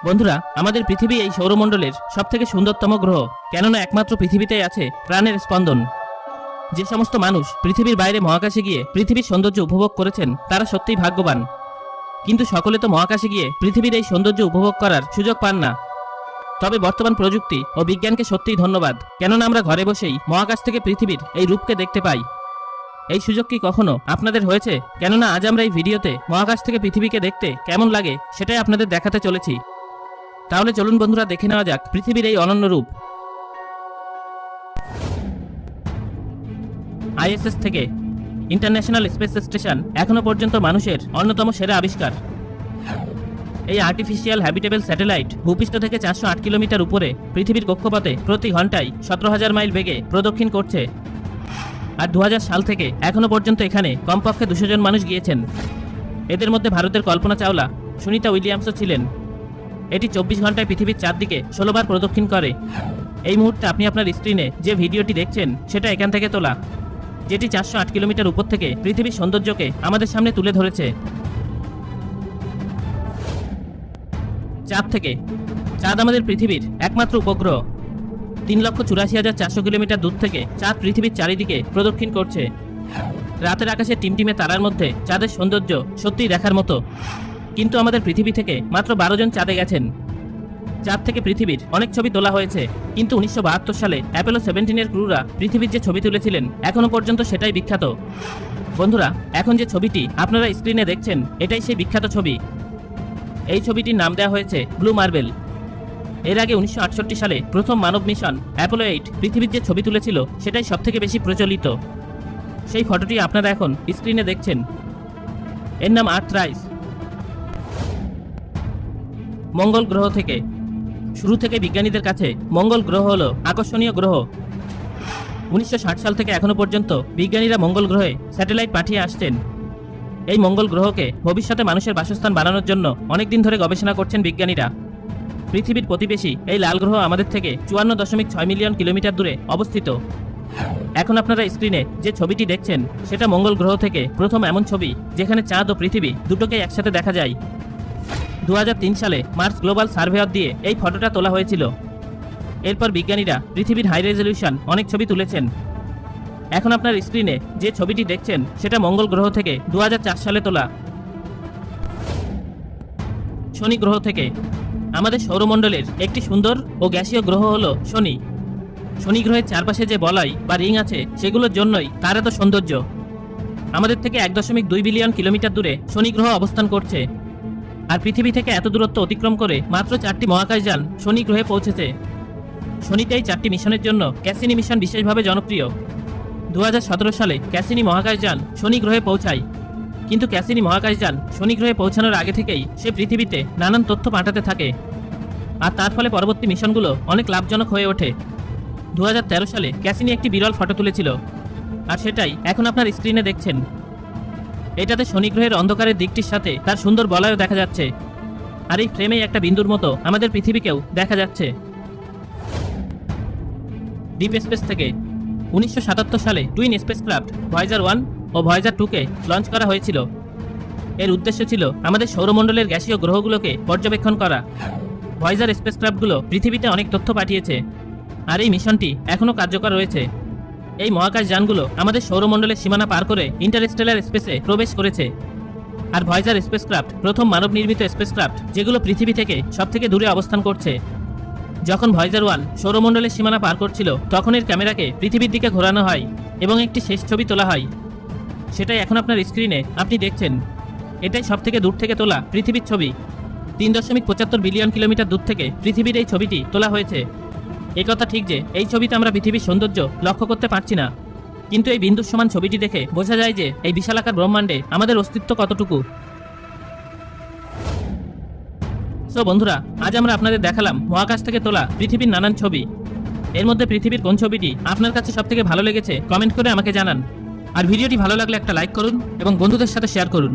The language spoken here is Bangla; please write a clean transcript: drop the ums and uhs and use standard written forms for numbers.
বন্ধুরা, আমাদের পৃথিবী এই সৌরমণ্ডলের সবথেকে সুন্দরতম গ্রহ, কেননা একমাত্র পৃথিবীতেই আছে প্রাণের স্পন্দন। যে সমস্ত মানুষ পৃথিবীর বাইরে মহাকাশে গিয়ে পৃথিবীর সৌন্দর্য উপভোগ করেছেন তারা সত্যিই ভাগ্যবান, কিন্তু সকলে তো মহাকাশে গিয়ে পৃথিবীর এই সৌন্দর্য উপভোগ করার সুযোগ পান না। তবে বর্তমান প্রযুক্তি ও বিজ্ঞানকে সত্যিই ধন্যবাদ, কেননা আমরা ঘরে বসেই মহাকাশ থেকে পৃথিবীর এই রূপকে দেখতে পাই। এই সুযোগ কি কখনো আপনাদের হয়েছে? কেননা আজ আমরা এই ভিডিওতে মহাকাশ থেকে পৃথিবীকে দেখতে কেমন লাগে সেটাই আপনাদের দেখাতে চলেছি। তাহলে চলুন বন্ধুরা, দেখে নেওয়া যাক পৃথিবীর এই অনন্য রূপ। আইএসএস থেকে ইন্টারন্যাশনাল স্পেস স্টেশন এখনো পর্যন্ত মানুষের অন্যতম সেরা আবিষ্কার। এই আর্টিফিশিয়াল হ্যাবিটেবল স্যাটেলাইট ভূপৃষ্ঠ থেকে 408 কিলোমিটার উপরে পৃথিবীর কক্ষপথে প্রতি ঘন্টায় 17,000 মাইল বেগে প্রদক্ষিণ করছে। আর 2000 সাল থেকে এখনো পর্যন্ত এখানে কমপক্ষে 200 জন মানুষ গিয়েছেন। এদের মধ্যে ভারতের কল্পনা চাওলা, সুনিতা উইলিয়ামসও ছিলেন। এটি 24 ঘন্টায় পৃথিবীর চারদিকে 16 বার প্রদক্ষিণ করে। এই মুহূর্তে আপনি আপনার স্ক্রিনে যে ভিডিওটি দেখছেন সেটা এখান থেকে তোলা, যেটি 408 কিলোমিটার উপর থেকে পৃথিবীর সৌন্দর্যকে আমাদের সামনে তুলে ধরেছে। চাঁদ থেকে। চাঁদ আমাদের পৃথিবীর একমাত্র উপগ্রহ। 3,84,400 কিলোমিটার দূর থেকে চাঁদ পৃথিবীর চারিদিকে প্রদক্ষিণ করছে। রাতের আকাশে টিমটিমে তারার মধ্যে চাঁদের সৌন্দর্য সত্যিই দেখার মতো। কিন্তু আমাদের পৃথিবী থেকে মাত্র 12 জন চাঁদে গেছেন। চাঁদ থেকে পৃথিবীর অনেক ছবি তোলা হয়েছে, কিন্তু 1972 সালে অ্যাপোলো 17-এর ক্রুরা পৃথিবীর যে ছবি তুলেছিলেন এখনো পর্যন্ত সেটাই বিখ্যাত। বন্ধুরা, এখন যে ছবিটি আপনারা স্ক্রিনে দেখছেন এটাই সেই বিখ্যাত ছবি। এই ছবিটির নাম দেওয়া হয়েছে ব্লু মার্বেল। এর আগে 1968 সালে প্রথম মানব মিশন অ্যাপোলো 8 পৃথিবীর যে ছবি তুলেছিল সেটাই সবথেকে বেশি প্রচলিত। সেই ফটোটি আপনারা এখন স্ক্রিনে দেখছেন। এর নাম আর্থরাইজ। মঙ্গল গ্রহ থেকে। শুরু থেকে বিজ্ঞানীদের কাছে মঙ্গল গ্রহ হলো আকর্ষণীয় গ্রহ। 1960 সাল থেকে এখনো পর্যন্ত বিজ্ঞানীরা মঙ্গল গ্রহে স্যাটেলাইট পাঠিয়ে আসছেন। এই মঙ্গল গ্রহকে ভবিষ্যতে মানুষের বাসস্থান বানানোর জন্য অনেকদিন ধরে গবেষণা করছেন বিজ্ঞানীরা। পৃথিবীর প্রতিবেশী এই লাল গ্রহ আমাদের থেকে 54.6 মিলিয়ন কিলোমিটার দূরে অবস্থিত। এখন আপনারা স্ক্রিনে যে ছবিটি দেখছেন সেটা মঙ্গল গ্রহ থেকে প্রথম এমন ছবি যেখানে চাঁদ ও পৃথিবী দুটোকেই একসাথে দেখা যায়। 2003 সালে মার্স গ্লোবাল সার্ভেয়ার দিয়ে এই ফটোটা তোলা হয়েছিল। এরপর বিজ্ঞানীরা পৃথিবীর হাই রেজলিউশন অনেক ছবি তুলেছেন। এখন আপনার স্ক্রিনে যে ছবিটি দেখছেন সেটা মঙ্গল গ্রহ থেকে 2004 সালে তোলা। শনি গ্রহ থেকে। আমাদের সৌরমণ্ডলের একটি সুন্দর ও গ্যাসীয় গ্রহ হলো শনি। শনি গ্রহের চারপাশে যে বলয় বা রিং আছে সেগুলোর জন্যই তার এত সৌন্দর্য। আমাদের থেকে 1.2 বিলিয়ন কিলোমিটার দূরে শনি গ্রহ অবস্থান করছে। আর পৃথিবী থেকে এত দূরত্ব অতিক্রম করে মাত্র 4টি মহাকাশযান শনি গ্রহে পৌঁছেছে। শনিতে এই 4টি মিশনের জন্য ক্যাসিনি মিশন বিশেষভাবে জনপ্রিয়। 2017 সালে ক্যাসিনি মহাকাশযান শনি গ্রহে পৌঁছায়। কিন্তু ক্যাসিনি মহাকাশযান শনি গ্রহে পৌঁছানোর আগে থেকেই সে পৃথিবীতে নানান তথ্য পাঠাতে থাকে, আর তার ফলে পরবর্তী মিশনগুলো অনেক লাভজনক হয়ে ওঠে। 2013 সালে ক্যাসিনি একটি বিরল ফটো তুলেছিল, আর সেটাই এখন আপনার স্ক্রিনে দেখছেন। এটাতে শনি গ্রহের অন্ধকারের দিকটির সাথে তার সুন্দর বলয়ও দেখা যাচ্ছে, আর এই ফ্রেমেই একটা বিন্দুর মতো আমাদের পৃথিবীকেও দেখা যাচ্ছে। ডিপ স্পেস থেকে। 1977 সালে টুইন স্পেসক্রাফট ভয়েজার 1 ও ভয়েজার 2কে লঞ্চ করা হয়েছিল। এর উদ্দেশ্য ছিল আমাদের সৌরমণ্ডলের গ্যাসীয় গ্রহগুলোকে পর্যবেক্ষণ করা। ভয়েজার স্পেসক্রাফটগুলো পৃথিবীতে অনেক তথ্য পাঠিয়েছে, আর এই মিশনটি এখনও কার্যকর রয়েছে। এই মহাকাশ যানগুলো আমাদের সৌরমণ্ডলের সীমানা পার করে ইন্টারস্টেলার স্পেসে প্রবেশ করেছে। আর ভয়েজার স্পেসক্রাফট প্রথম মানব নির্মিত স্পেসক্রাফট যেগুলো পৃথিবী থেকে সবথেকে দূরে অবস্থান করছে। যখন ভয়েজার 1 সৌরমণ্ডলের সীমানা পার করছিল তখন এর ক্যামেরাকে পৃথিবীর দিকে ঘোরানো হয় এবং একটি শেষ ছবি তোলা হয়। সেটাই এখন আপনার স্ক্রিনে আপনি দেখছেন। এটাই সবথেকে দূর থেকে তোলা পৃথিবীর ছবি। 3.75 বিলিয়ন কিলোমিটার দূর থেকে পৃথিবীর এই ছবিটি তোলা হয়েছে। একথা ঠিক যে এই ছবিতে আমরা পৃথিবীর সৌন্দর্য লক্ষ্য করতে পারছি না, কিন্তু এই বিন্দুর সমান ছবিটি দেখে বোঝা যায় যে এই বিশালাকার ব্রহ্মাণ্ডে আমাদের অস্তিত্ব কতটুকু। সো বন্ধুরা, আজ আমরা আপনাদের দেখালাম মহাকাশ থেকে তোলা পৃথিবীর নানান ছবি। এর মধ্যে পৃথিবীর কোন ছবিটি আপনার কাছে সবথেকে ভালো লেগেছে কমেন্ট করে আমাকে জানান। আর ভিডিওটি ভালো লাগলে একটা লাইক করুন এবং বন্ধুদের সাথে শেয়ার করুন।